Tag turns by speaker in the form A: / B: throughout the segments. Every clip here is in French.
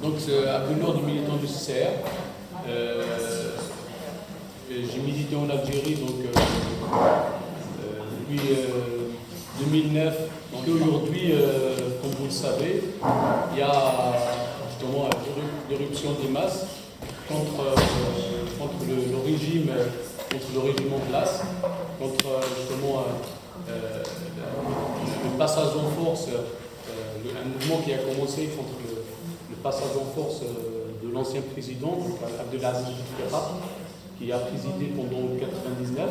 A: Donc, Abdel Nour, du militant du CCR. J'ai milité en Algérie depuis 2009. Donc aujourd'hui, comme vous le savez, il y a justement l'éruption des masses contre le régime en place, contre justement le passage en force, un mouvement qui a commencé contre le passage en force de l'ancien président, donc Abdelaziz Bouteflika, qui a présidé pendant 1999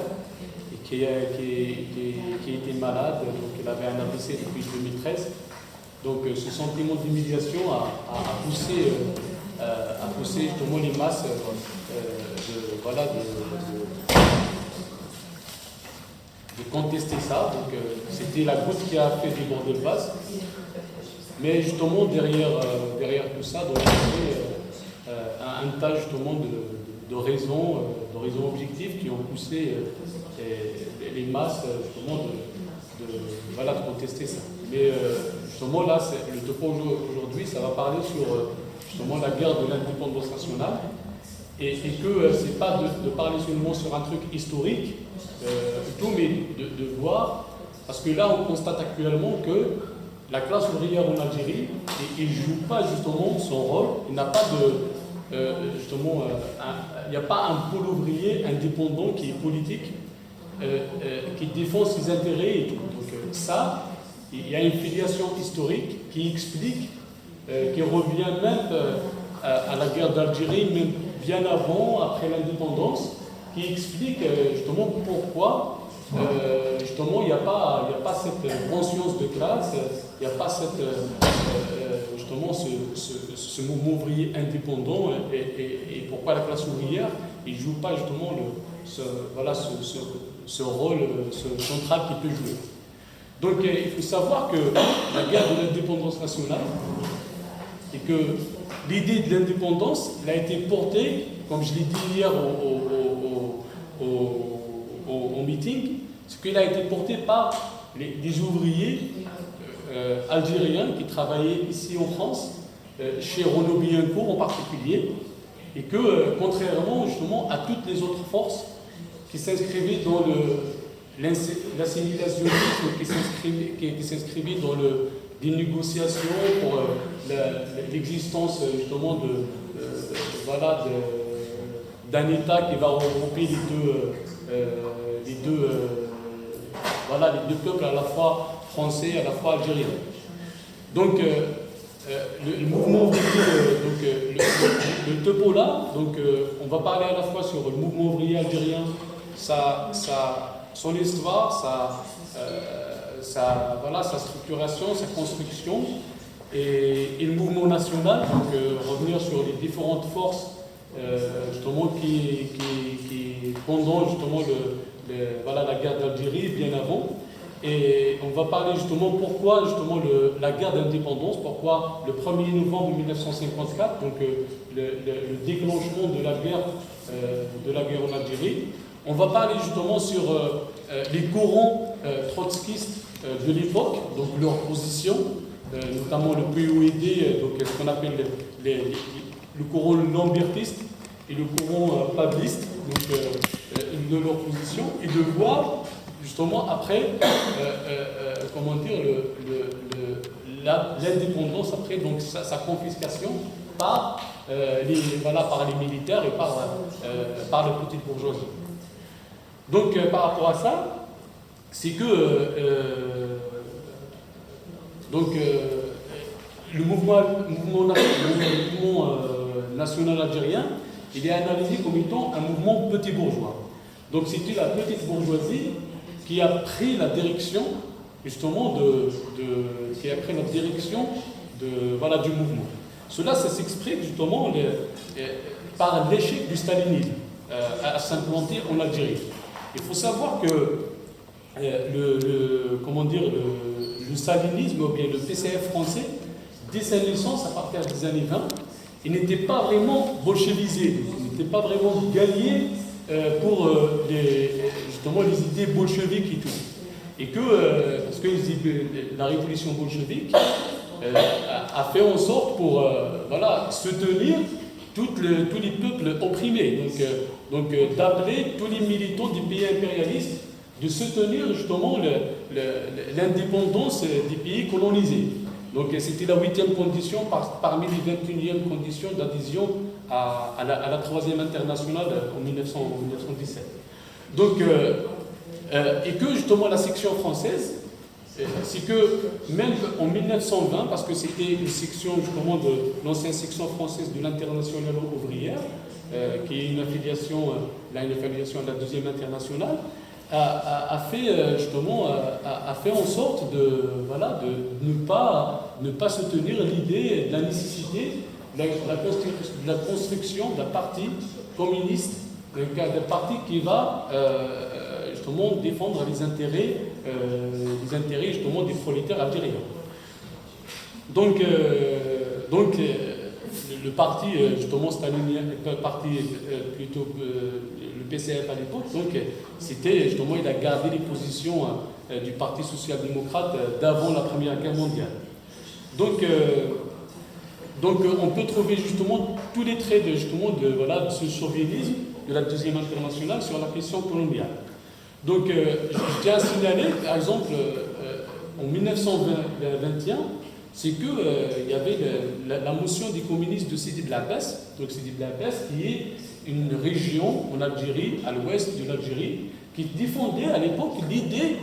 A: et qui était malade, donc il avait un AVC depuis 2013. Donc ce sentiment d'humiliation a poussé justement les masses de contester ça. Donc c'était la goutte qui a fait déborder le vase. Mais justement derrière tout ça, donc, il y avait un tas justement de raisons objectives qui ont poussé les masses justement de contester ça. Mais justement là, le topo aujourd'hui, ça va parler sur justement la guerre de l'indépendance nationale et que c'est pas de parler seulement sur un truc historique, plutôt, mais de voir, parce que là on constate actuellement que la classe ouvrière en Algérie, il ne joue pas justement son rôle, il n'a pas de il n'y a pas un pôle ouvrier indépendant qui est politique, qui défend ses intérêts et tout. Donc ça, il y a une filiation historique qui explique, qui revient même à la guerre d'Algérie, même bien avant, après l'indépendance, qui explique justement pourquoi justement il n'y a pas cette conscience de classe, il n'y a pas justement ce mouvement ouvrier indépendant et pourquoi la classe ouvrière ne joue pas justement ce rôle central qu'il peut jouer. Donc il faut savoir que la guerre de l'indépendance nationale et que l'idée de l'indépendance a été portée, comme je l'ai dit hier au meeting, c'est qu'elle a été portée par des ouvriers algériens qui travaillaient ici en France, chez Renaud Billancourt en particulier, et que contrairement justement à toutes les autres forces qui s'inscrivaient dans l'assimilationnisme, qui s'inscrivaient dans des négociations pour l'existence justement d'un État qui va regrouper les deux peuples à la fois français et à la fois algérien. Donc le mouvement ouvrier, le topo là, donc on va parler à la fois sur le mouvement ouvrier algérien, son histoire, sa structuration, sa construction, et le mouvement national, donc revenir sur les différentes forces justement qui pendant justement la guerre d'Algérie, bien avant. Et on va parler justement pourquoi justement la guerre d'indépendance, pourquoi le 1er novembre 1954, donc le déclenchement de la guerre en Algérie. On va parler justement sur les courants trotskistes de l'époque, donc leur position, notamment le POID, donc ce qu'on appelle le courant lambertiste et le courant pabliste, donc de leur position, et de voir justement après, comment dire, l'indépendance après, donc sa confiscation par les militaires et par la petite bourgeoisie. Donc par rapport à ça, c'est que le mouvement national algérien, il est analysé comme étant un mouvement petit bourgeois. Donc c'était la petite bourgeoisie qui a pris la direction justement qui a pris la direction du mouvement. Cela, ça s'exprime justement par l'échec du stalinisme à s'implanter en Algérie. Il faut savoir que le stalinisme, ou bien le PCF français, dès sa naissance, à partir des années 20, il n'était pas vraiment bolchevisé, il n'était pas vraiment gagné pour justement les idées bolcheviques et tout. Et que, parce que la révolution bolchevique, a fait en sorte pour voilà, soutenir tous les peuples opprimés. Donc d'appeler tous les militants du pays impérialiste de soutenir justement l'indépendance des pays colonisés. Donc c'était la 8e condition parmi les 21e conditions d'adhésion à la 3e internationale en 1917. Donc, et que justement la section française, c'est que même en 1920, parce que c'était une section justement de l'ancienne section française de l'internationale ouvrière, qui est une affiliation à la 2e internationale, a fait en sorte de ne pas soutenir l'idée de la nécessité de la construction d'un parti communiste, d'un parti qui va justement défendre les intérêts justement des prolétaires algériens. Donc le parti justement stalinien, le parti plutôt le PCF à l'époque, donc c'était justement, il a gardé les positions du Parti social-démocrate d'avant la Première Guerre mondiale. Donc on peut trouver justement tous les traits de ce chauvinisme de la 2e internationale sur la question coloniale. Donc je tiens à signaler, par exemple, en 1921, c'est qu'il y avait la motion des communistes de Sidi Bel Abbès, donc Sidi Bel Abbès qui est une région en Algérie, à l'ouest de l'Algérie, qui défendait à l'époque l'idée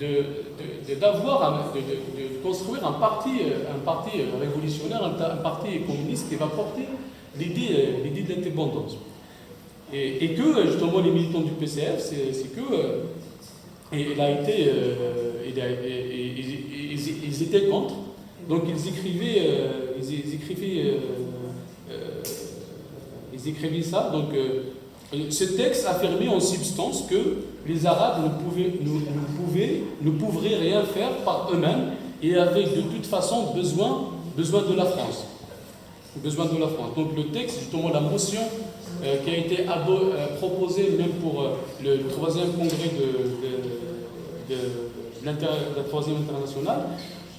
A: de construire un parti révolutionnaire, un parti communiste qui va porter l'idée de l'indépendance. Et que justement les militants du PCF, c'est que ils étaient contre. Donc ils écrivaient ça. Donc ce texte affirmait en substance que les Arabes ne pouvaient rien faire par eux-mêmes et avaient de toute façon besoin de la France. Donc le texte, justement la motion qui a été proposée même pour le 3e congrès de la 3e internationale,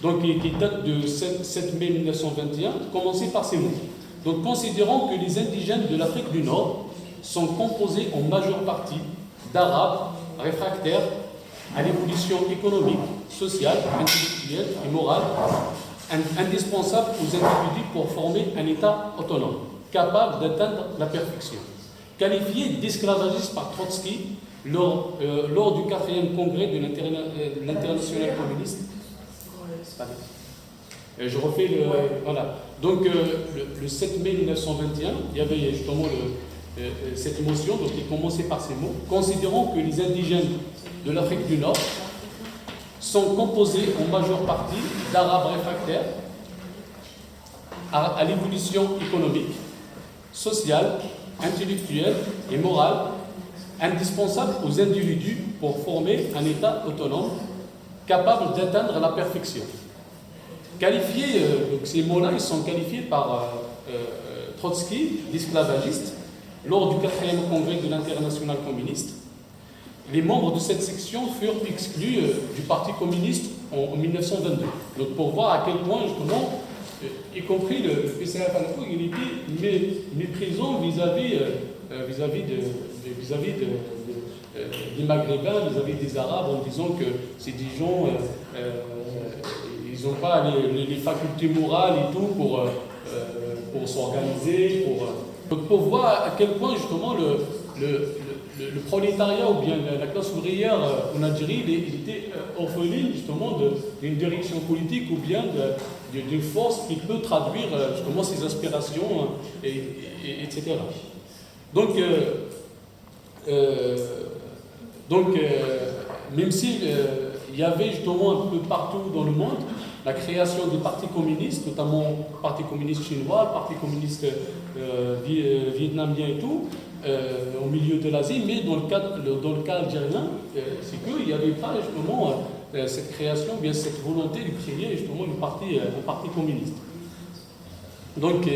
A: donc qui date de 7 mai 1921, commençait par ces mots. Donc considérant que les indigènes de l'Afrique du Nord sont composés en majeure partie d'Arabes réfractaires à l'évolution économique, sociale, intellectuelle et morale, indispensable aux individus pour former un État autonome, capable d'atteindre la perfection. Qualifié d'esclavagiste par Trotsky lors du 4e congrès de l'internationale communiste. Je refais le... Voilà. Donc le 7 mai 1921, il y avait justement cette motion, donc il commençait par ces mots. Considérant que les indigènes de l'Afrique du Nord sont composés en majeure partie d'Arabes réfractaires à l'évolution économique, sociale, intellectuelle et morale, indispensable aux individus pour former un État autonome capable d'atteindre la perfection. Qualifiés, donc ces mots-là, ils sont qualifiés par Trotsky d'esclavagistes lors du 4e congrès de l'internationale communiste. Les membres de cette section furent exclus du Parti communiste en 1922. Donc pour voir à quel point, justement, y compris le PCF à l'époque, il était méprisant vis-à-vis des Maghrébins, vis-à-vis des Arabes, en disant que c'est des gens, ils n'ont pas les facultés morales et tout pour s'organiser, pour voir à quel point justement le prolétariat ou bien la classe ouvrière en Algérie, il était orpheline justement d'une direction politique ou bien d'une force qui peut traduire justement ses aspirations, etc. Donc même s'il y avait justement un peu partout dans le monde la création des partis communistes, notamment le Parti communiste chinois, le Parti communiste vietnamien et tout, au milieu de l'Asie, mais dans le cas algérien, c'est qu'il n'y avait pas justement cette création, bien cette volonté de créer justement un parti communiste. Donc,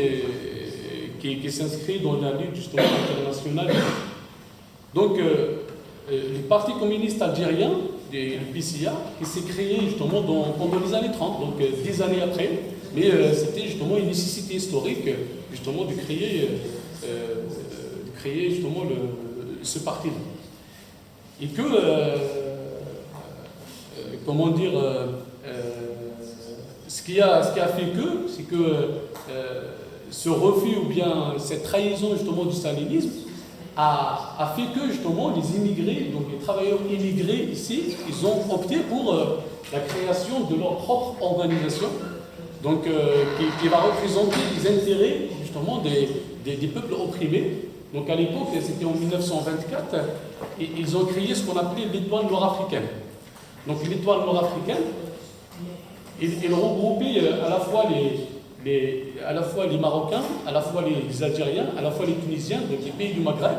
A: qui s'inscrit dans la lutte justement internationale. Donc, le Parti communiste algérien, le PCA, qui s'est créé justement pendant les années 30, donc 10 années après, mais c'était justement une nécessité historique justement de créer justement ce parti-là. Et que, comment dire, ce qui a fait que, c'est que ce refus ou bien cette trahison justement du stalinisme a fait que justement les immigrés, donc les travailleurs immigrés ici, ils ont opté pour la création de leur propre organisation, donc qui va représenter les intérêts justement des peuples opprimés. Donc à l'époque, c'était en 1924, et ils ont créé ce qu'on appelait l'étoile nord-africaine. Donc l'étoile nord-africaine, il regroupait à la fois les Marocains, à la fois les Algériens, à la fois les Tunisiens, donc les pays du Maghreb,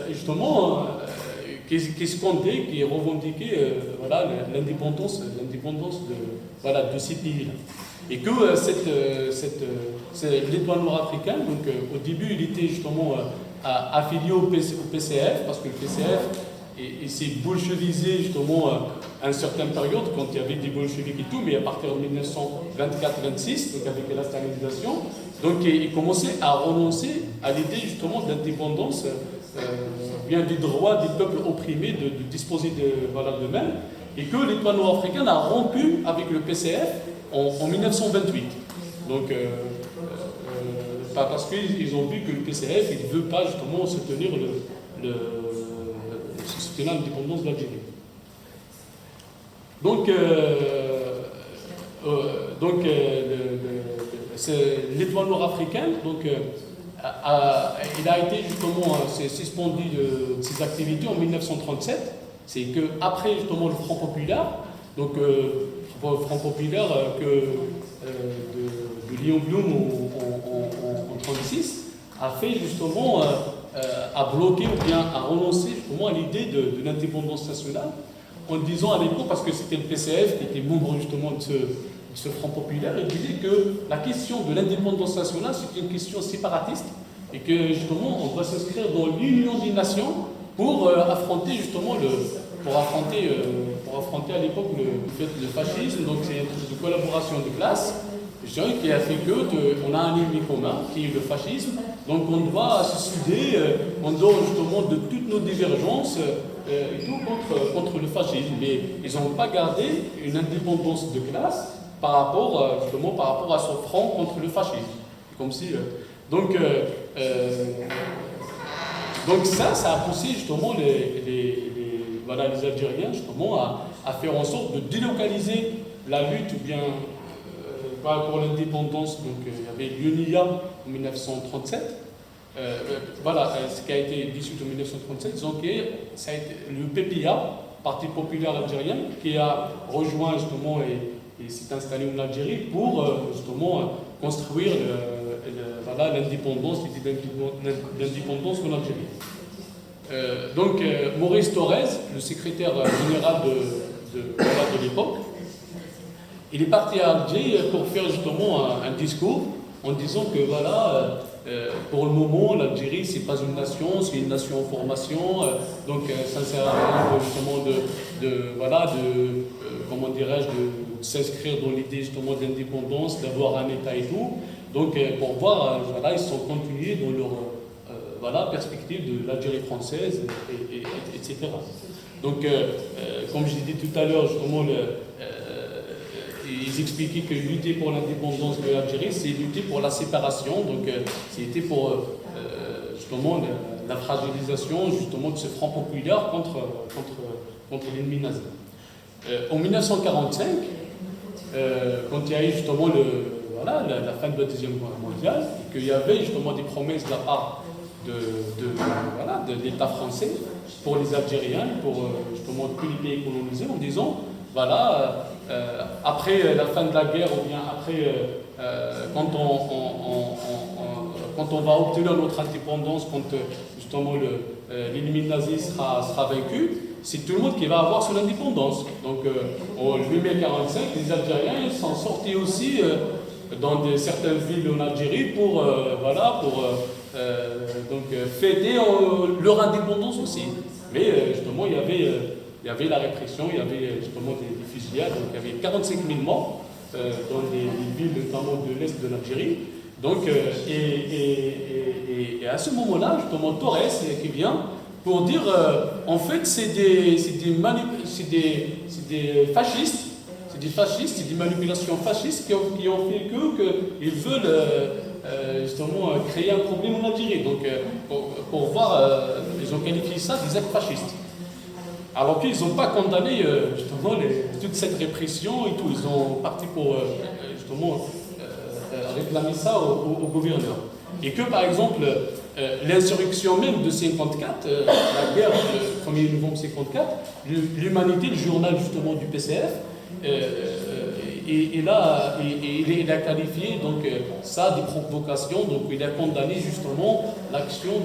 A: justement, qui scandaient, qui revendiquaient voilà, l'indépendance de ces pays-là. Et que l'étoile nord-africaine, donc au début, il était justement affilié au PCF, parce que le PCF s'est bolchevisé justement à une certaine période, quand il y avait des bolcheviks et tout, mais à partir de 1924-26, donc avec la stalinisation, donc il commençait à renoncer à l'idée justement d'indépendance, bien du droit des peuples opprimés de disposer d'eux-mêmes, et que l'étoile nord-africaine a rompu avec le PCF en 1928. Donc, parce qu'ils ont vu que le PCF il ne veut pas justement soutenir l'indépendance de l'Algérie. Donc, l'étoile nord-africaine, donc, il a été justement suspendu de ses activités en 1937. C'est qu'après justement le Front populaire, donc Front populaire de Léon Blum en 1936, a fait justement, a bloqué ou bien a renoncé justement à l'idée de l'indépendance nationale, en disant à l'époque, parce que c'était le PCF qui était membre justement de ce Front populaire, il disait que la question de l'indépendance nationale c'est une question séparatiste et que justement on doit s'inscrire dans l'union des nations pour affronter justement pour affronter à l'époque le fascisme. Donc c'est une collaboration de classe, je dirais, qui a fait qu'on a un ennemi commun qui est le fascisme. Donc on doit se souder en dehors justement de toutes nos divergences et tout contre le fascisme. Mais ils n'ont pas gardé une indépendance de classe par rapport à ce front contre le fascisme. Comme si donc ça a poussé justement les Algériens justement à faire en sorte de délocaliser la lutte ou bien pour l'indépendance. Donc il y avait l'UNIA en 1937. Ce qui a été dissous en 1937, disons que ça a été le PPA, Parti populaire algérien, qui a rejoint justement et s'est installé en Algérie pour justement construire l'indépendance en Algérie. Donc Maurice Thorez, le secrétaire général de l'époque, il est parti à Alger pour faire justement un discours en disant que pour le moment l'Algérie c'est pas une nation, c'est une nation en formation, donc ça ne sert à rien justement comment dirais-je, de s'inscrire dans l'idée justement d'indépendance, d'avoir un État et tout. Donc pour voir, ils sont continués dans leur perspective de l'Algérie française, etc. Donc, comme je l'ai dit tout à l'heure, justement, ils expliquaient que lutter pour l'indépendance de l'Algérie, c'est lutter pour la séparation, donc c'était pour justement la fragilisation justement de ce front populaire contre l'ennemi nazi. En 1945, quand il y a eu justement la fin de la Deuxième Guerre mondiale, et qu'il y avait justement des promesses de la part de l'État français pour les Algériens, pour justement tous les pays colonisés, en disant après la fin de la guerre, ou bien après, quand on va obtenir notre indépendance, quand justement l'ennemi nazi sera vaincu, c'est tout le monde qui va avoir son indépendance. Donc en 1945, les Algériens sont sortis aussi dans certaines villes en Algérie pour fêter leur indépendance aussi. Mais justement, il y avait la répression, il y avait justement des fusillades, donc il y avait 45 000 morts dans les villes notamment de l'Est de l'Algérie. Donc, et à ce moment-là, justement, Torres qui vient pour dire, en fait, c'est des fascistes, c'est des manipulations fascistes qui ont fait qu'ils veulent justement créer un problème en Algérie. Donc, pour voir, ils ont qualifié ça des actes fascistes. Alors qu'ils n'ont pas condamné justement toute cette répression et tout. Ils ont parti pour justement réclamer ça au gouverneur. Et que par exemple, l'insurrection même de 54, la guerre du 1er novembre 54, l'Humanité, le journal justement du PCF, il a qualifié donc, ça des provocations, donc il a condamné justement l'action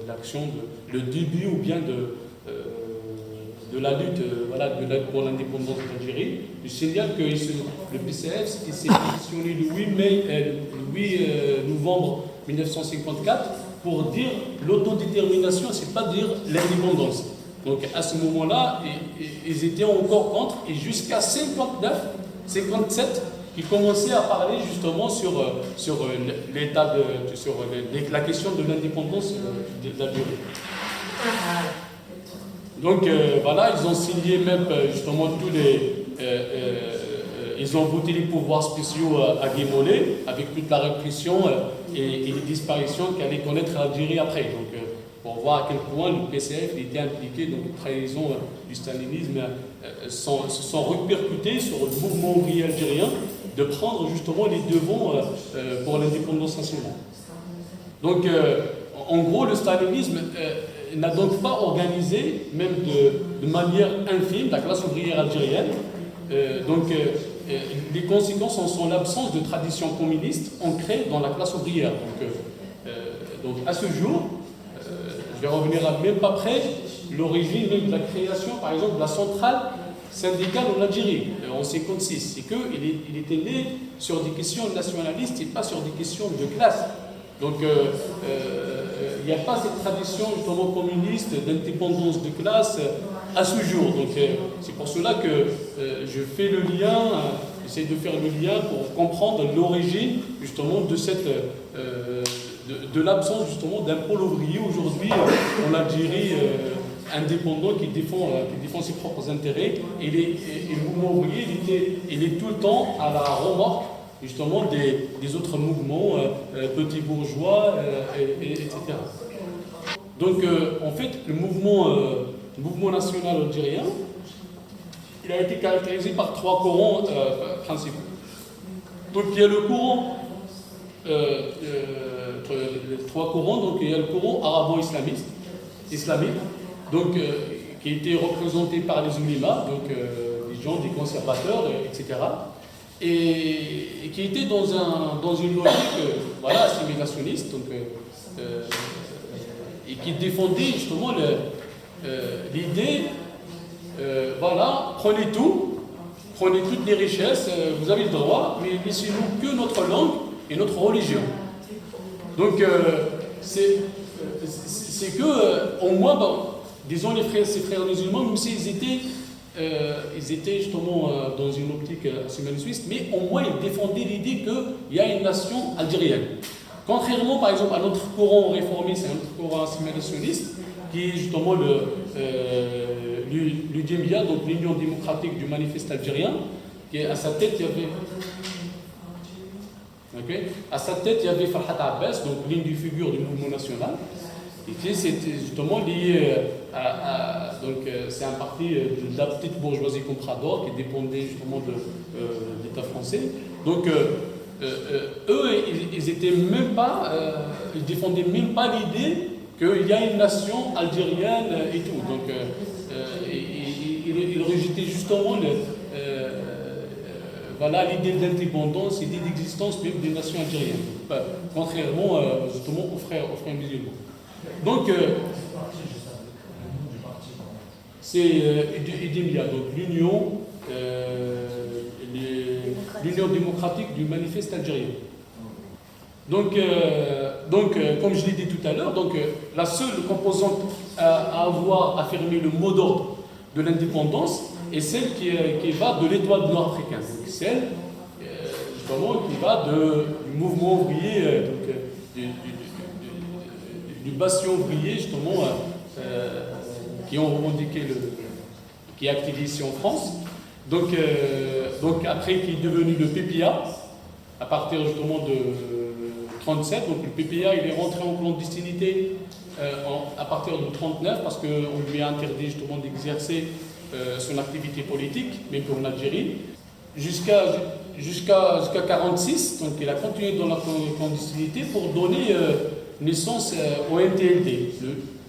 A: l'action le début ou bien de la lutte pour l'indépendance d'Algérie. Je signale que le PCF s'est positionné le 8 novembre 1954 pour dire l'autodétermination, c'est pas dire l'indépendance. Donc à ce moment-là, ils étaient encore contre, et jusqu'à 59, 57, ils commençaient à parler justement sur l'état sur la question de l'indépendance d'Algérie. Donc voilà, ils ont signé même justement tous les... ils ont voté les pouvoirs spéciaux à Guémolé, avec toute la répression et les disparitions qu'allait connaître l'Algérie après. Donc pour voir à quel point le PCF était impliqué dans les trahisons du stalinisme, se sont répercutés sur le mouvement ouvrier algérien de prendre justement les devants pour l'indépendance nationale. Donc en gros, le stalinisme n'a donc pas organisé, même de manière infime, la classe ouvrière algérienne. Les conséquences en sont l'absence de tradition communiste ancrée dans la classe ouvrière. Donc à ce jour, je vais revenir à même pas près l'origine même de la création, par exemple, de la centrale syndicale en Algérie, en 1956. C'est qu'il était né sur des questions nationalistes et pas sur des questions de classe. Donc, il n'y a pas cette tradition justement communiste d'indépendance de classe à ce jour. Donc, c'est pour cela que je fais le lien, j'essaie de faire le lien pour comprendre l'origine justement de cette de l'absence justement d'un pôle ouvrier aujourd'hui en Algérie indépendant qui défend ses propres intérêts. Et le mouvement ouvrier, il est tout le temps à la remorque justement des autres mouvements, petits bourgeois, etc. Donc, en fait, le mouvement national algérien, il a été caractérisé par trois courants principaux. Donc, il y a le courant, trois courants, donc il y a le courant arabo-islamique, donc, qui était représenté par les oulémas, donc des gens, des conservateurs, etc. Et qui était dans une logique assimilationniste, donc, et qui défendait justement l'idée, prenez toutes les richesses, vous avez le droit, mais laissez-nous que notre langue et notre religion. Donc, c'est que, au moins, disons, ces frères musulmans, même s'ils étaient justement dans une optique assimilationniste, mais au moins ils défendaient l'idée qu'il y a une nation algérienne. Contrairement, par exemple, à notre courant réformiste, à notre courant assimilationniste, qui est justement l'UDMIA, donc l'Union démocratique du manifeste algérien, qui à sa tête, il y avait Farhat Abbas, donc l'une des figures du mouvement national. Et c'était justement lié donc c'est un parti de la petite bourgeoisie comprador qui dépendait justement de l'État français. Donc eux, ils étaient même pas, ils défendaient même pas l'idée qu'il y a une nation algérienne et tout. Donc ils rejetaient justement l'idée d'indépendance, l'idée d'existence même des nations algériennes, contrairement justement aux frères musulmans. Donc, c'est UDMIA, donc l'Union démocratique du manifeste algérien. Donc, comme je l'ai dit tout à l'heure, la seule composante à avoir affirmé le mot d'ordre de l'indépendance et celle qui va de l'étoile nord-africaine. Donc celle justement qui va du mouvement ouvrier, du bastion ouvrier justement qui ont revendiqué qui est activé ici en France. Donc après qui est devenu le PPA à partir justement de 37. Donc le PPA il est rentré en clandestinité à partir de 39 parce qu'on lui a interdit justement d'exercer son activité politique, même en Algérie, jusqu'à 46. Donc il a continué dans la clandestinité pour donner naissance au MTLD.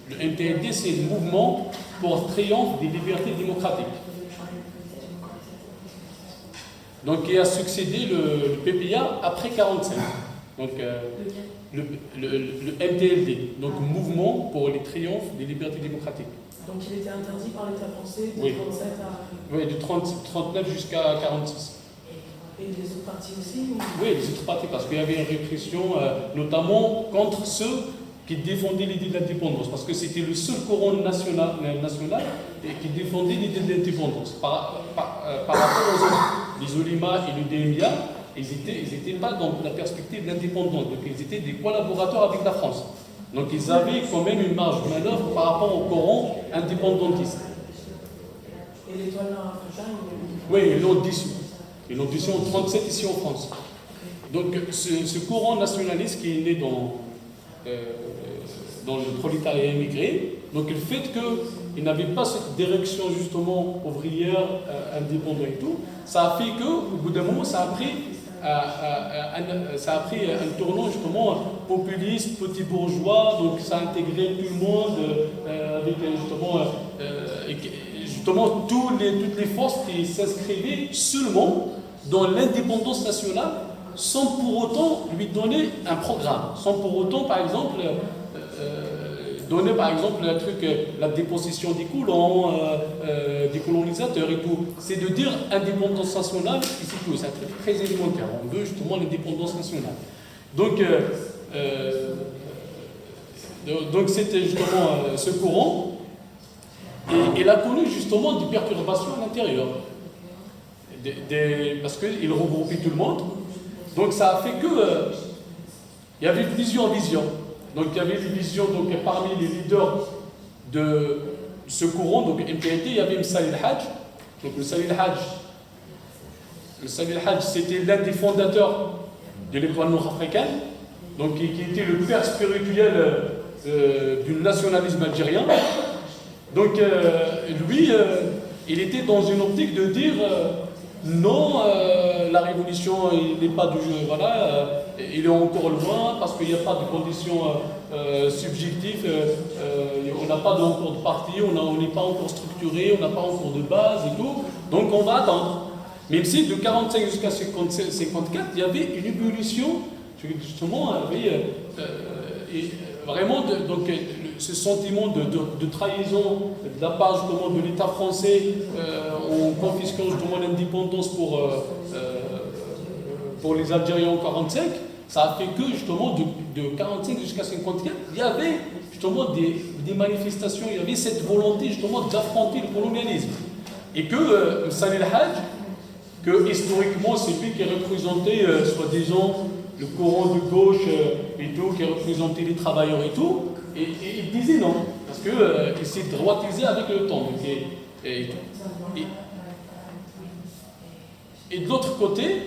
A: Le MTLD, c'est le mouvement pour triomphe des libertés démocratiques. Donc il a succédé le PPA après 45. Donc le MTLD, donc Mouvement pour les triomphes des libertés démocratiques.
B: Donc il était interdit par l'État français de 37 à...
A: Oui, de 39 jusqu'à 46.
B: Et les autres partis aussi
A: Oui, les autres partis, parce qu'il y avait une répression, notamment contre ceux qui défendaient l'idée de l'indépendance, parce que c'était le seul courant national qui défendait l'idée de l'indépendance. Par rapport aux autres, les Olima et le DMIA, ils n'étaient pas dans la perspective de l'indépendance, donc ils étaient des collaborateurs avec la France. Donc ils avaient quand même une marge de manœuvre par rapport au courant indépendantiste.
B: Et l'étoile nord-africaine,
A: oui, ils l'ont dissous. Ils l'ont dissous en 1937 ici en France. Donc ce courant nationaliste qui est né dans le prolétariat immigré, donc le fait qu'il n'avait pas cette direction justement ouvrière, indépendante et tout, ça a fait qu'au bout d'un moment, ça a pris un tournant justement populiste, petit bourgeois, donc ça a intégré tout le monde avec justement toutes les forces qui s'inscrivaient seulement dans l'indépendance nationale sans pour autant lui donner un programme, sans pour autant par exemple donner par exemple la dépossession des colons, des colonisateurs et tout. C'est de dire indépendance nationale, et c'est tout. C'est un truc très élémentaire. On veut justement l'indépendance nationale. Donc c'était justement ce courant. Et il a connu justement des perturbations à l'intérieur. Parce qu'il regroupait tout le monde. Donc ça a fait que il y avait plusieurs visions. Donc il y avait une vision parmi les leaders de ce courant, donc MPLD, il y avait Msalih El-Hadj. Donc Msalih El-Hadj, c'était l'un des fondateurs de l'étoile nord-africaine, donc qui était le père spirituel du nationalisme algérien. Donc lui, il était dans une optique de dire non, la révolution, il n'est pas du jeu, voilà, il est encore loin parce qu'il n'y a pas de conditions subjectives, on n'a pas encore de parti, on n'est pas encore structuré, on n'a pas encore de base et tout, donc on va attendre. Même si de 45 jusqu'à 54, il y avait une ébullition, justement, vraiment, ce sentiment de trahison de la part justement de l'État français en confisquant justement l'indépendance pour les Algériens en 45, ça a fait que justement de 45 jusqu'à 54, il y avait justement des manifestations, il y avait cette volonté justement d'affronter le colonialisme. Et que Msalih El-Hadj, que historiquement c'est lui qui représentait soi-disant le courant de gauche et tout, qui représentait les travailleurs et tout, et il disait non, parce qu'il s'est droitisé avec le temps. Et de l'autre côté,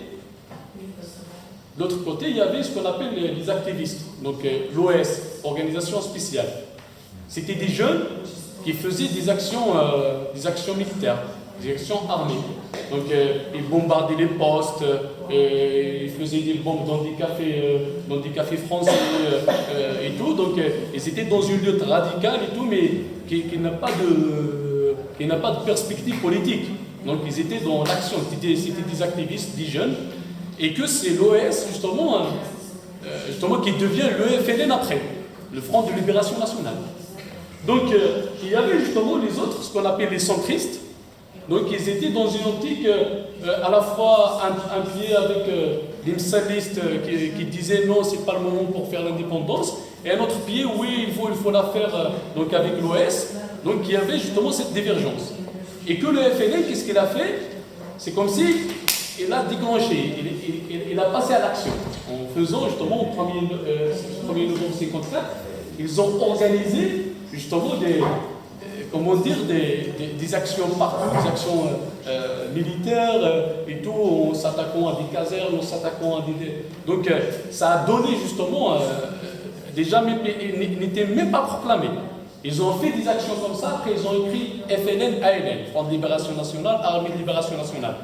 A: il y avait ce qu'on appelle les activistes, donc l'OS, organisation spéciale. C'était des jeunes qui faisaient des actions militaires, des actions armées. Donc ils bombardaient les postes, ils faisaient des bombes dans des cafés français et tout. Donc ils étaient dans une lutte radicale et tout, mais qui n'a pas de perspective politique. Donc ils étaient dans l'action, c'était des activistes, des jeunes, et que c'est l'OS justement qui devient le FLN après, le Front de Libération Nationale. Donc il y avait justement les autres, ce qu'on appelle les centristes. Donc ils étaient dans une optique à la fois un pied avec les msalistes qui disaient non, c'est pas le moment pour faire l'indépendance, et un autre pied, oui, il faut la faire donc avec l'OS. Donc il y avait justement cette divergence. Et que le FLN, qu'est-ce qu'il a fait? C'est comme si il a déclenché, il a passé à l'action. En faisant justement au 1er novembre 54, ils ont organisé justement des actions partout, des actions militaires et tout, en s'attaquant à des casernes, en s'attaquant à des... Donc ça a donné justement, déjà n'était même pas proclamé. Ils ont fait des actions comme ça, après ils ont écrit FLN, ALN, Front de Libération Nationale, Armée de Libération Nationale.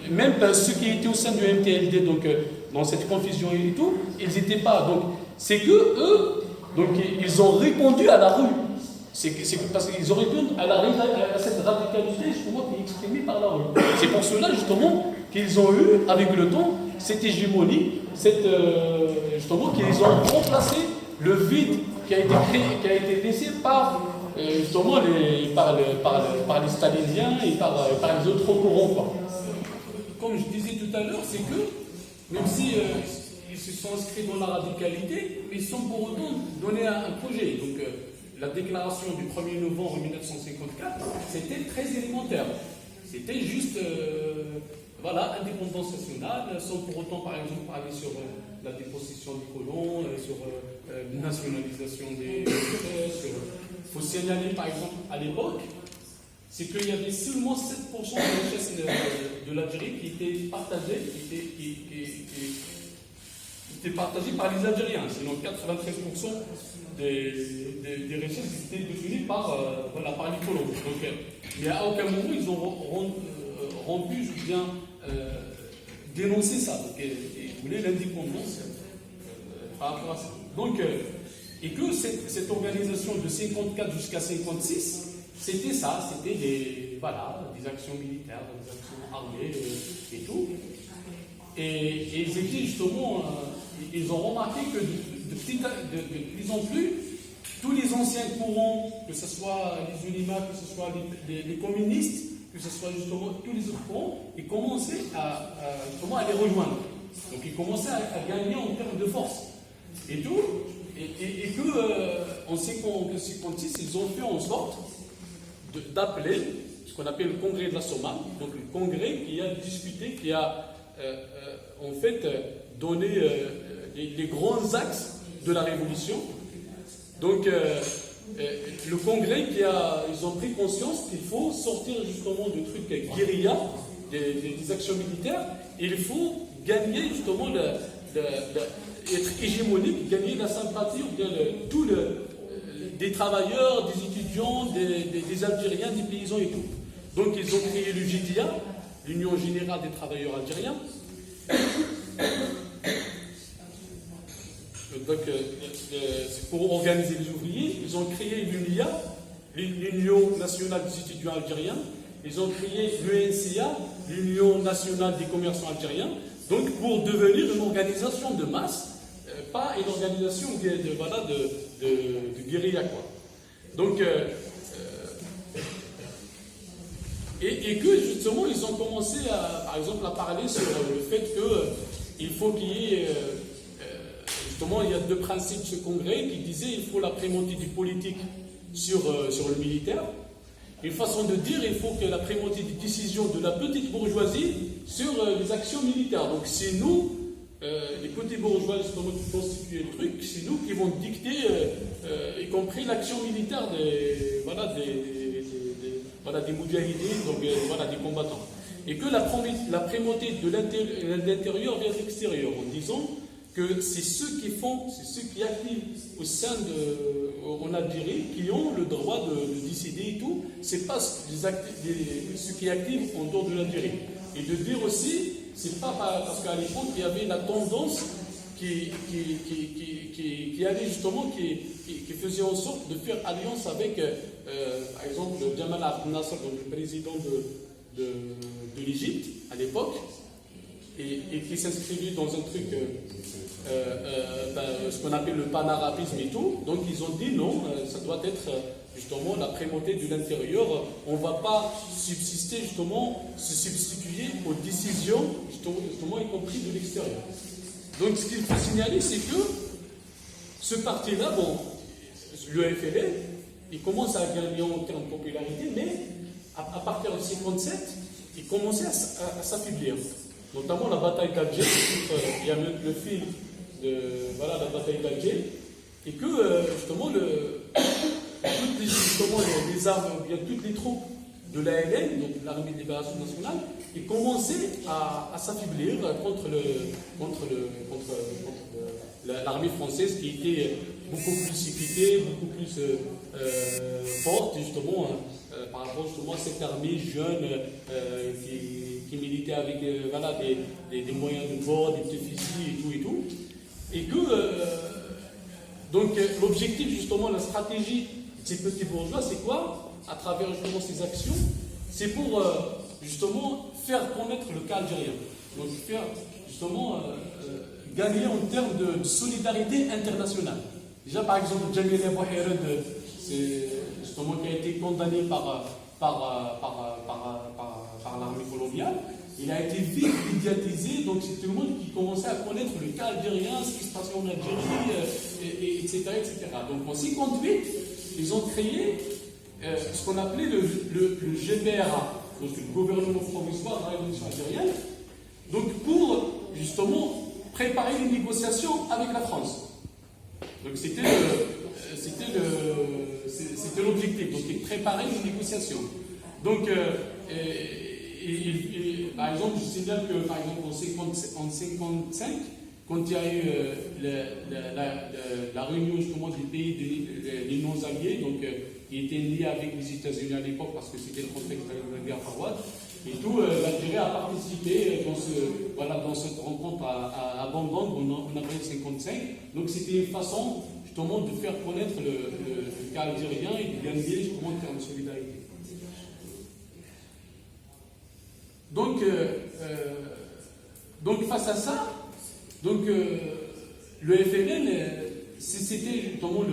A: Même ceux qui étaient au sein du MTLD, donc dans cette confusion et tout, ils n'étaient pas. Donc c'est que eux, donc ils ont répondu à la rue. C'est parce qu'ils ont répondu à cette radicalité justement qui est exprimée par la rue. C'est pour cela justement qu'ils ont eu avec le temps cette hégémonie, justement qu'ils ont remplacé le vide qui a été laissé par justement par les staliniens et par les autres courants, quoi. Comme je disais tout à l'heure, c'est que même si ils se sont inscrits dans la radicalité, mais sans pour autant donner un projet. Donc la déclaration du 1er novembre 1954, c'était très élémentaire. C'était juste indépendance nationale, sans pour autant par exemple parler sur la dépossession des colons, sur la nationalisation des richesses. Il faut signaler par exemple à l'époque, c'est qu'il y avait seulement 7% de la richesse de l'Algérie qui était partagée, partagée par les Algériens. Sinon 93% des richesses étaient détenues par les colons. Donc, mais à aucun moment ils ont rompu ou bien dénoncé ça. Donc, ils voulaient l'indépendance par rapport à ça. Donc, et que cette organisation de 54 jusqu'à 56, c'était ça, c'était des actions militaires, des actions armées et tout. Et ils étaient justement, ils ont remarqué que de plus en plus, tous les anciens courants, que ce soit les ulémas, que ce soit les communistes, que ce soit justement tous les autres courants, ils commençaient à les rejoindre. Donc ils commençaient à gagner en termes de force. Et tout, et que en 56, ils ont fait en sorte d'appeler ce qu'on appelle le congrès de la Somme, donc le congrès qui a discuté, qui a en fait donné les grands axes de la révolution. Donc le congrès ils ont pris conscience qu'il faut sortir justement du truc guérilla, des actions militaires, et il faut gagner justement être hégémonique, gagner la sympathie ou bien des travailleurs, des étudiants, des Algériens, des paysans et tout. Donc ils ont créé l'UGTIA, l'Union Générale des Travailleurs Algériens. Donc pour organiser les ouvriers, ils ont créé l'UNIA, l'Union Nationale des Étudiants Algériens. Ils ont créé l'UNCA, l'Union Nationale des Commerçants Algériens. Donc pour devenir une organisation de masse, pas une organisation de guérilla, quoi. Donc, et que justement, ils ont commencé, par exemple, à parler sur le fait qu'il faut qu'il y ait, justement, il y a deux principes de ce congrès qui disaient il faut la primauté du politique sur le militaire. Une façon de dire, il faut que la primauté des décisions de la petite bourgeoisie sur les actions militaires. Donc c'est nous, les petits bourgeois justement qui constituent le truc, c'est nous qui vont dicter, y compris l'action militaire des moudjahidines, donc des combattants. Et que la primauté de l'intérieur vers l'extérieur, en disant que c'est ceux qui activent au sein en Algérie qui ont le droit de décider et tout, c'est pas ceux qui activent en dehors de l'Algérie. Et de dire aussi, c'est pas parce qu'à l'époque il y avait la tendance qui allait justement, qui faisait en sorte de faire alliance avec, par exemple, Jamal Abdel Nasser, donc le président de l'Égypte à l'époque, et qui s'inscrivait dans un truc, ce qu'on appelle le panarabisme et tout. Donc ils ont dit non, ça doit être justement la primauté de l'intérieur. On ne va pas se substituer aux décisions, justement y compris de l'extérieur. Donc ce qu'il faut signaler, c'est que ce parti-là, le FLN, il commence à gagner en termes de popularité, mais à partir de 57, il commençait à s'affaiblir. Notamment la bataille d'Alger, il y a le film de la bataille d'Alger, et que justement, les armes, bien toutes les troupes de l'ALN, donc l'Armée de Libération Nationale, ils commençaient à s'affaiblir contre l'armée française qui était beaucoup plus équipée, beaucoup plus forte, justement, par rapport justement à cette armée jeune qui militait avec des moyens de bord, des petits fusils et tout. Et que, donc, l'objectif, justement, la stratégie de ces petits bourgeois, c'est quoi? À travers justement ces actions, c'est pour justement faire connaître le cas algérien. Donc, faire justement gagner en termes de solidarité internationale. Déjà, par exemple, Jamil Bouhired, c'est justement qui a été condamné par l'armée coloniale. Il a été vite médiatisé, donc c'est tout le monde qui commençait à connaître le cas algérien, ce qui se passait en Algérie, etc., etc. Donc en 1958, ils ont créé ce qu'on appelait le GBRA, donc le gouvernement provisoire de la révolution algérienne, donc pour justement préparer les négociations avec la France. Donc c'était l'objectif, donc préparer les négociations. Donc par exemple, je signale que par exemple en 1955, quand il y a eu la réunion justement des pays des non-alliés, donc qui étaient liés avec les États-Unis à l'époque parce que c'était le contexte de la guerre froide, et tout, l'Algérie a participé dans cette rencontre à Bandung en avril 1955. Donc c'était une façon justement de faire connaître le cas algérien et de gagner justement en termes de solidarité. Donc face à ça, donc le FLN, c'était justement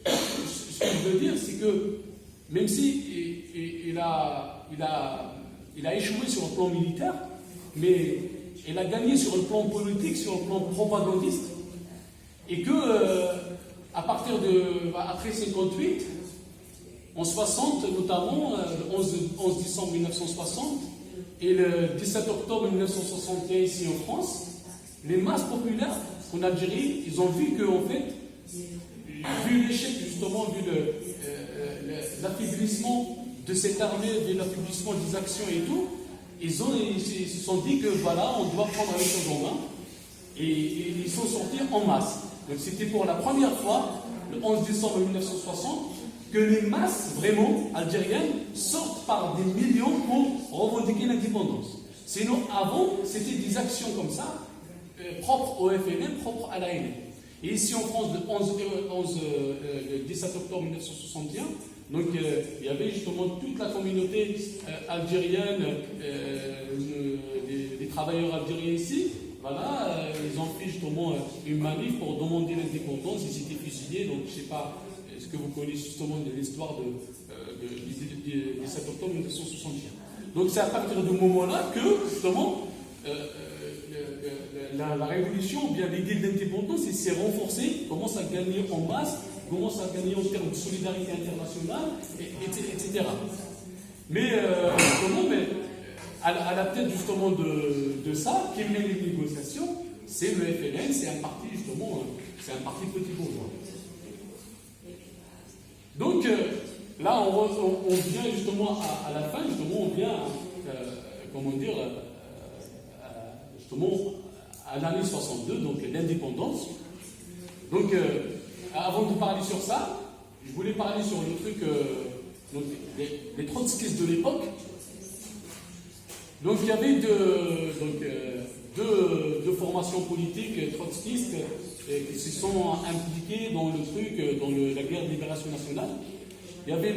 A: ce que je veux dire, c'est que même si il a échoué sur le plan militaire, mais il a gagné sur le plan politique, sur le plan propagandiste, et que à partir après 58, en 60 notamment, le 11 décembre 1960 et le 17 octobre 1961 ici en France, les masses populaires en Algérie, ils ont vu qu'en fait, vu l'échec justement, vu l'affaiblissement de cette armée, vu l'affaiblissement des actions et tout, ils se sont dit que voilà, on doit prendre les choses en main, et ils sont sortis en masse. Donc c'était pour la première fois, le 11 décembre 1960, que les masses vraiment algériennes sortent par des millions pour revendiquer l'indépendance. Sinon, avant, c'était des actions comme ça, propres au FLN, propres à l'ANF. Et ici en France, le 17 octobre 1961, donc il y avait justement toute la communauté algérienne, des travailleurs algériens ici. Voilà, ils ont fait justement une manif pour demander l'indépendance. Ils étaient fusillés, donc je ne sais pas ce que vous connaissez justement de l'histoire du 17 octobre 1961. Donc c'est à partir de ce moment-là que justement la révolution, ou bien l'idée d'indépendance, s'est renforcée, commence à gagner en masse, commence à gagner en termes de solidarité internationale, etc. Mais à la tête justement de ça, qui mène les négociations, c'est le FLN, c'est un parti justement, c'est un parti petit bourgeois. Donc là, on vient justement à la fin, justement, on vient, justement, à l'année 62, donc l'indépendance. Donc, avant de parler sur ça, je voulais parler sur le truc, donc, les trotskistes de l'époque. Donc, il y avait deux formations politiques trotskistes qui se sont impliquées dans le truc, dans la guerre de libération nationale. Il y avait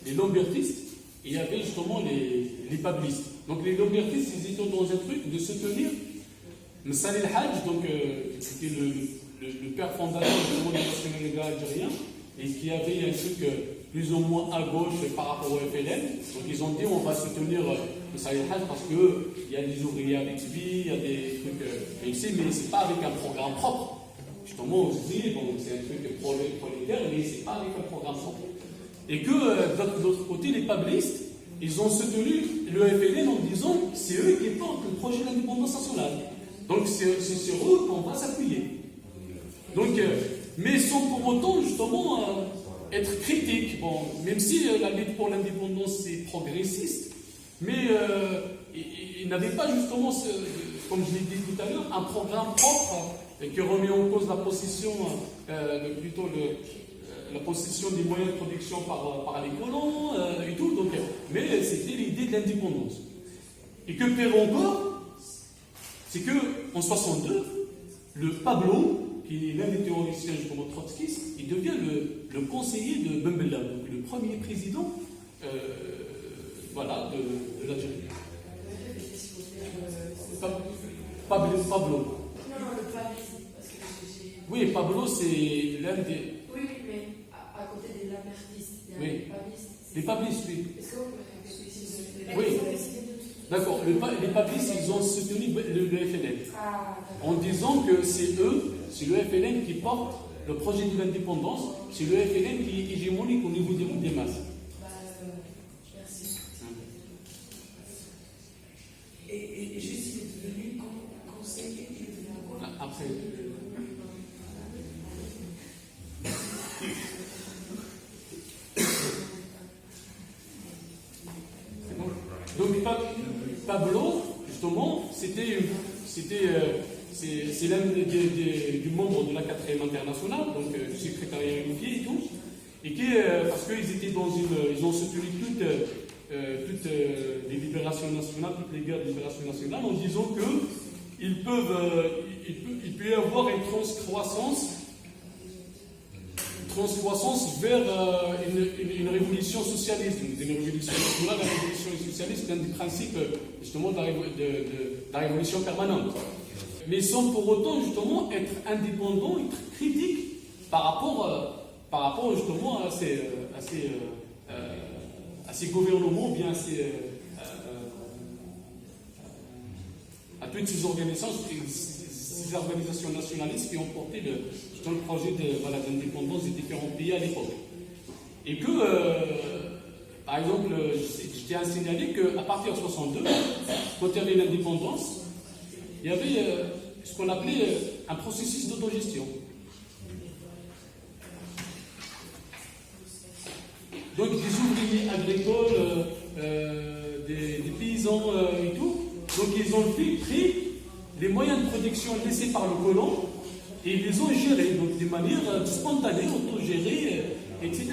A: les lambertistes et il y avait justement les pablistes. Donc les lambertistes, ils étaient dans un truc de soutenir Msali El-Hadj, donc c'était le père fondateur du national algérien, et qui avait un truc plus ou moins à gauche par rapport au FLN. Donc ils ont dit on va soutenir Msali El-Hadj parce qu'il y a des ouvriers avec lui, il y a des trucs ici, mais c'est pas avec un programme propre. Justement, on se dit, bon, c'est un truc prolétaire, mais c'est pas avec un programme propre. Et que de l'autre côté, les pablistes, ils ont soutenu le FLN en disant que c'est eux qui portent le projet d'indépendance nationale. Donc c'est sur eux qu'on va s'appuyer. Donc, mais sans pour autant justement être critique. Bon, même si la lutte pour l'indépendance c'est progressiste, mais il n'avait pas justement, comme je l'ai dit tout à l'heure, un programme propre qui remet en cause la possession, la possession des moyens de production par les colons et tout. Donc, mais c'était l'idée de l'indépendance. Et que pire encore, c'est qu'en 62, le Pablo, qui est l'un des théoriciens justement trotskistes, il devient le conseiller de Ben Bella, donc le premier président de l'Algérie. Pablo.
B: Non, le pablisme.
A: Oui, Pablo, c'est l'un des.
B: Oui, mais à côté des lamertistes, il y a
A: oui.
B: les pablistes.
A: Les pablistes, oui.
B: Est-ce qu'on peut répéter?
A: Oui. D'accord. Les pablistes, ils ont soutenu le FLN. En disant que c'est eux, c'est le FLN qui porte le projet de l'indépendance, c'est le FLN qui est hégémonique au niveau des masses.
B: Merci.
C: Et juste, il est devenu conseiller, il est devenu quoi?
A: Après. Donc Pablo, justement, c'est l'un du membre de la 4e internationale, donc du secrétariat unifié et tout, et qui, parce qu'ils étaient ils ont soutenu toutes les libérations nationales, toutes les guerres de libération nationale, en disant qu'il peut y avoir une transcroissance vers une révolution socialiste, une révolution nationale, la révolution socialiste, c'est un des principes justement de la révolution permanente. Mais sans pour autant justement être indépendant, être critique par rapport justement à ces gouvernements, bien à toutes ces organisations nationalistes qui ont porté le projet d'indépendance des différents pays à l'époque. Et que, par exemple, je tiens à signaler qu'à partir de 1962, quand il y avait l'indépendance, il y avait ce qu'on appelait un processus d'autogestion. Donc des ouvriers agricoles, des paysans et tout, donc ils ont pris les moyens de production laissés par le colon et ils les ont gérés, donc de manière spontanée, autogérée, etc.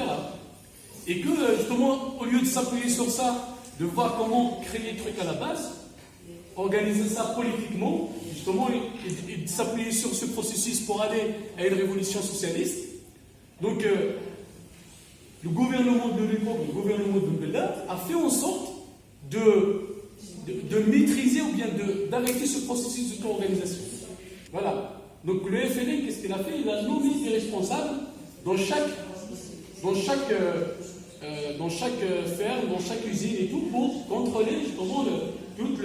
A: Et que justement, au lieu de s'appuyer sur ça, de voir comment créer le truc à la base, organiser ça politiquement, justement, et de s'appuyer sur ce processus pour aller à une révolution socialiste. Donc, le gouvernement de l'époque, le gouvernement de Bella, a fait en sorte de maîtriser ou bien d'arrêter ce processus d'auto-organisation. Voilà. Donc, le FLN, qu'est-ce qu'il a fait? Il a nommé des responsables dans chaque ferme, dans chaque usine et tout, pour contrôler justement toutes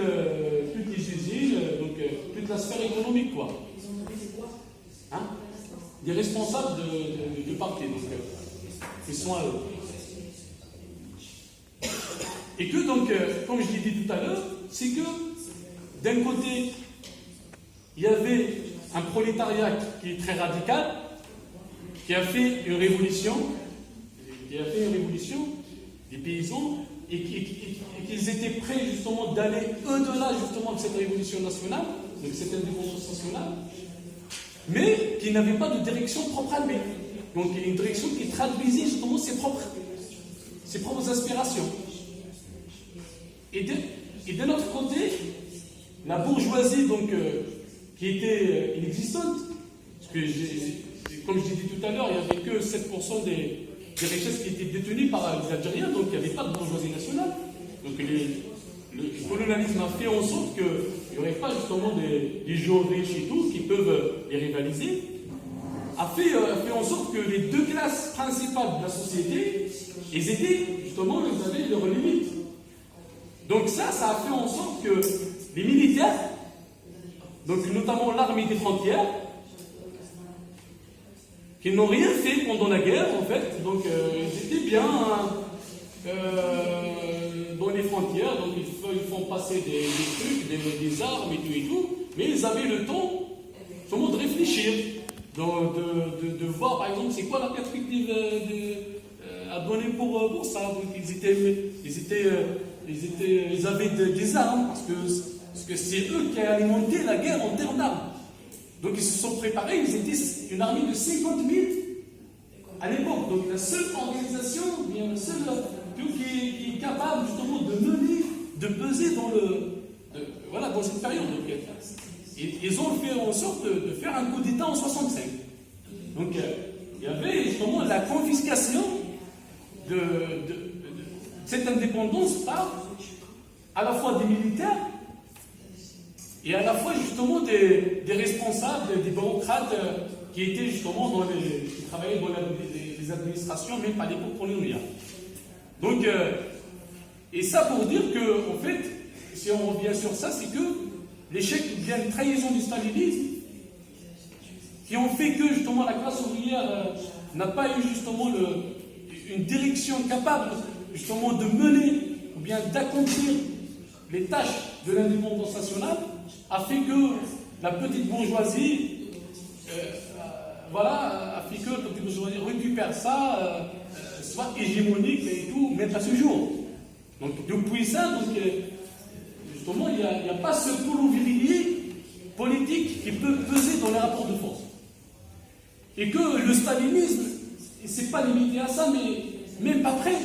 A: les usines, donc toute la sphère économique, quoi.
B: Ils ont nommé des quoi?
A: Hein? Des responsables de parti, donc ils sont à eux. Et que donc, comme je l'ai dit tout à l'heure, c'est que d'un côté, il y avait un prolétariat qui est très radical, qui a fait une révolution, des paysans, et qu'ils étaient prêts justement d'aller au-delà justement de cette révolution nationale, de cette indépendance nationale, mais qui n'avaient pas de direction propre à lui. Donc une direction qui traduisait justement ses propres aspirations. Et de notre côté, la bourgeoisie donc, qui était inexistante, parce que comme je l'ai dit tout à l'heure, il n'y avait que 7% des richesses qui étaient détenues par les Algériens, donc il n'y avait pas de bourgeoisie nationale. Donc le colonialisme a fait en sorte qu'il n'y aurait pas justement des gens riches et tout qui peuvent les rivaliser, a fait en sorte que les deux classes principales de la société, ils avaient leurs limites. Donc ça a fait en sorte que les militaires, donc notamment l'armée des frontières, qui n'ont rien fait pendant la guerre, en fait. Donc, ils étaient bien dans les frontières, donc ils font passer des trucs, des armes et tout, mais ils avaient le temps, de réfléchir, de voir, par exemple, c'est quoi la perspective à donner pour ça. Donc, ils avaient des armes, parce que c'est eux qui ont alimenté la guerre en termes d'armes. Donc ils se sont préparés, ils étaient une armée de 50 000 à l'époque. Donc la seule organisation, bien le seul qui est capable justement de mener, de peser dans cette période. Donc, ils ont fait en sorte de faire un coup d'État en 65. Donc il y avait justement la confiscation de cette indépendance par à la fois des militaires et à la fois justement des responsables, des bureaucrates qui étaient justement qui travaillaient dans les administrations, même à l'époque coloniale. Donc, et ça pour dire que, en fait, si on revient sur ça, c'est que l'échec vient de trahison du stalinisme, qui ont fait que justement la classe ouvrière n'a pas eu justement une direction capable justement de mener ou bien d'accomplir les tâches de l'indépendance nationale, a fait que la petite bourgeoisie, a fait que la petite bourgeoisie récupère ça, soit hégémonique et tout, même à ce jour. Donc depuis ça, justement, il n'y a pas ce pôle ouvrier politique qui peut peser dans les rapports de force. Et que le stalinisme, c'est pas limité à ça, mais même après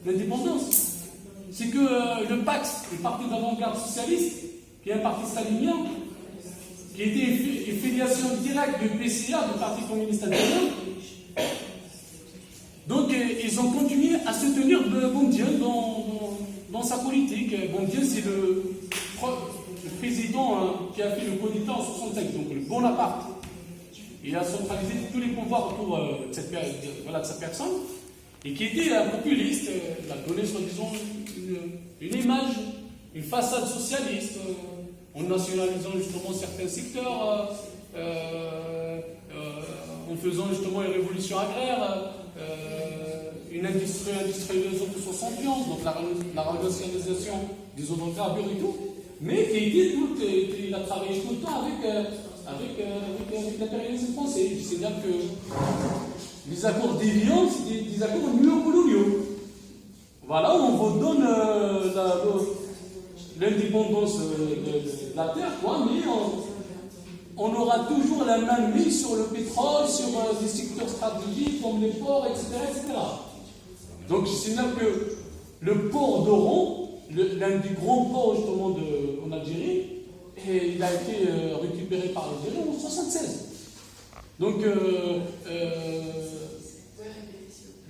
A: l'indépendance. C'est que le PAX, le Parti d'avant-garde socialiste, qui est un parti stalinien, qui était une filiation directe du PCA, du Parti communiste indien. Donc ils ont continué à soutenir Boumedienne dans sa politique. Boumedienne, c'est le président qui a fait le coup d'État en 65, donc le Bonaparte. Il a centralisé tous les pouvoirs autour de sa personne, et qui était un populiste. Il a donné, soi-disant, une image, une façade socialiste, en nationalisant justement certains secteurs, en faisant justement une révolution agraire, une industrialisation de 71, donc la renationalisation des hydrocarbures et tout, mais il a travaillé tout le temps avec l'impérialisme français. C'est-à-dire que les accords d'Évian, c'est des accords néocoloniaux. Voilà, on redonne l'indépendance de la terre, mais on aura toujours la main mise sur le pétrole, sur des secteurs stratégiques comme les ports, etc. Donc c'est là que le port d'Oran, l'un des grands ports justement en Algérie, il a été récupéré par l'Algérie en 1976. Donc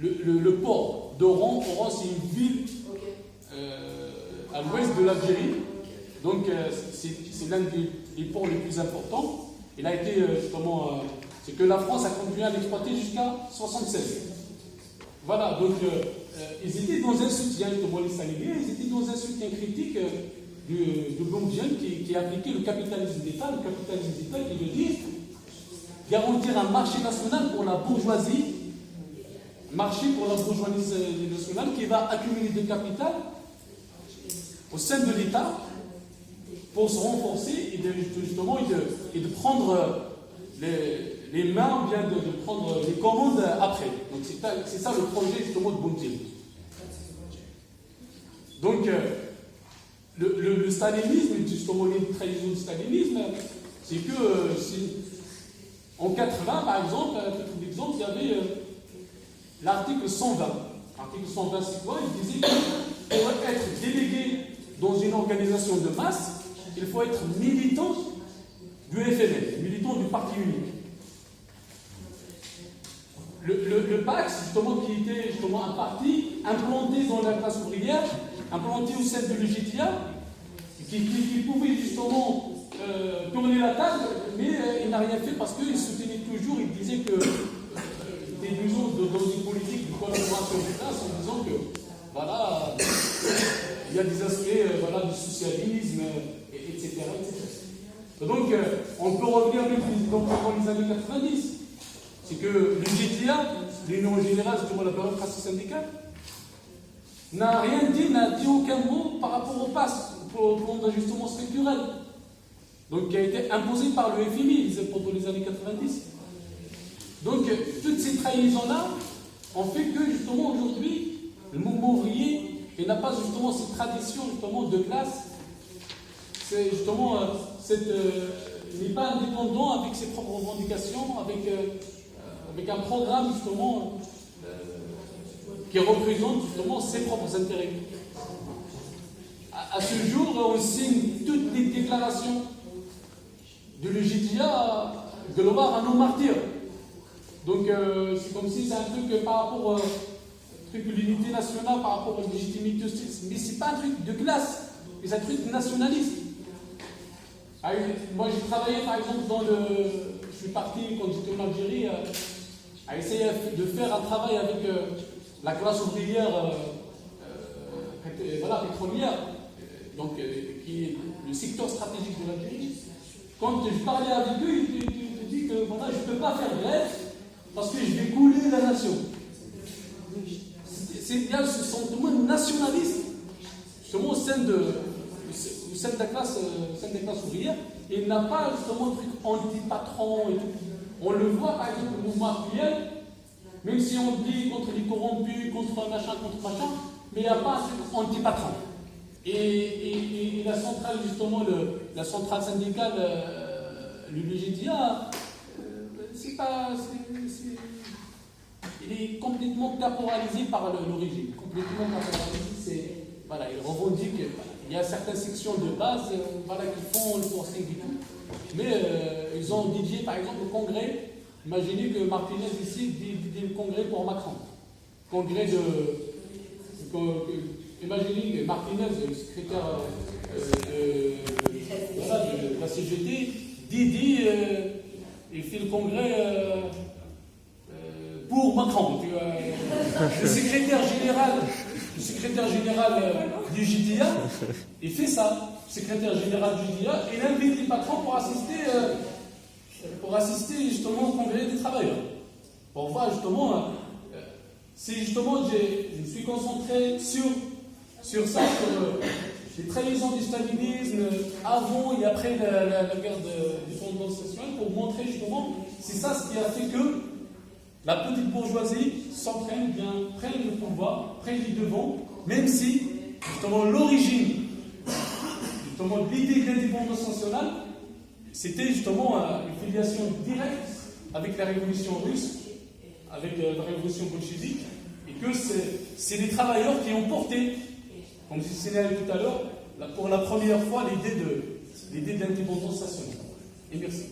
A: le port d'Oran, c'est une ville à l'ouest de l'Algérie. Donc c'est l'un des ports les plus importants. Il a été justement, c'est que la France a continué à l'exploiter jusqu'à 1976. Voilà, donc ils étaient dans un soutien, justement les Staliniens, ils étaient dans un soutien critique de Boumedienne qui appliquait le capitalisme d'État. Le capitalisme d'État qui veut dire garantir un marché national pour la bourgeoisie, nationale qui va accumuler du capital au sein de l'État pour se renforcer et de prendre les mains, ou bien de prendre les commandes après. Donc c'est ça le projet justement de Boumedienne. Donc le stalinisme, justement les trahisons du stalinisme, c'est que en 80 par exemple, à titre d'exemple, il y avait l'article 120. L'article 120 c'est quoi? Il disait que pour être délégué dans une organisation de masse, il faut être militant du FNL, militant du parti unique. Le PAX, justement, qui était justement un parti implanté dans la classe ouvrière, implanté au sein de l'UGTIA, qui pouvait justement tourner la table, mais il n'a rien fait parce qu'il soutenait toujours, il disait que des mesures dans une politique de collaboration de classe en disant que voilà, il y a des aspects du socialisme, etc. Donc on peut revenir même dans les années 90. c'est que le GTA, l'Union Générale de la bureaucratie syndicale, n'a rien dit, n'a dit aucun mot par rapport au PASS, au plan d'ajustement structurel, donc qui a été imposé par le FMI pendant les années 90. Donc toutes ces trahisons-là ont fait que justement aujourd'hui, le mouvement ouvrier n'a pas justement cette tradition justement de classe, c'est justement il n'est pas indépendant avec ses propres revendications, avec un programme justement qui représente justement ses propres intérêts. À ce jour, on signe toutes les déclarations de l'UJDIA de l'Omar à nos martyrs. Donc c'est comme si c'est un truc par rapport au truc de l'unité nationale, par rapport à la légitimité justice. Mais c'est pas un truc de classe, c'est un truc nationaliste. Moi j'ai travaillé par exemple je suis parti quand j'étais en Algérie à essayer de faire un travail avec la classe ouvrière pétrolière, donc qui est le secteur stratégique de l'Algérie. Quand je parlais avec eux, ils te disent que voilà, je ne peux pas faire grève parce que je vais couler la nation. Il y a ce sentiment nationaliste, justement au sein de la classe ouvrière, et il n'a pas justement un truc anti-patron et tout. On le voit par exemple le mouvement actuel, même si on dit contre les corrompus, contre machin, mais il n'y a pas un truc anti-patron. Et la centrale, justement, la centrale syndicale, l'UJDIA, il est complètement caporalisé par le régime. Complètement caporalisé, voilà, il revendique, il y a certaines sections de base qui font le forcing et tout, mais ils ont dédié, par exemple, le congrès. Imaginez que Martinez ici dit le congrès pour Macron. Congrès imaginez Martinez, le secrétaire de la CGT, il fait le congrès pour Macron. Le secrétaire général du JDA, il fait ça. Le secrétaire général du JDA, il invite les patrons pour assister justement au congrès des travailleurs. Pour voir justement, c'est justement, je me suis concentré sur ça, sur les trahisons du stalinisme avant et après la guerre du Front national, pour montrer justement, c'est ça ce qui a fait que la petite bourgeoisie s'entraîne bien, prenne le pouvoir, prenne les devants, même si justement l'origine justement de l'idée de l'indépendance nationale, c'était justement une filiation directe avec la révolution russe, avec la révolution bolchevique, et que c'est les travailleurs qui ont porté, comme je signalais tout à l'heure, pour la première fois l'idée de l'indépendance nationale. Et merci.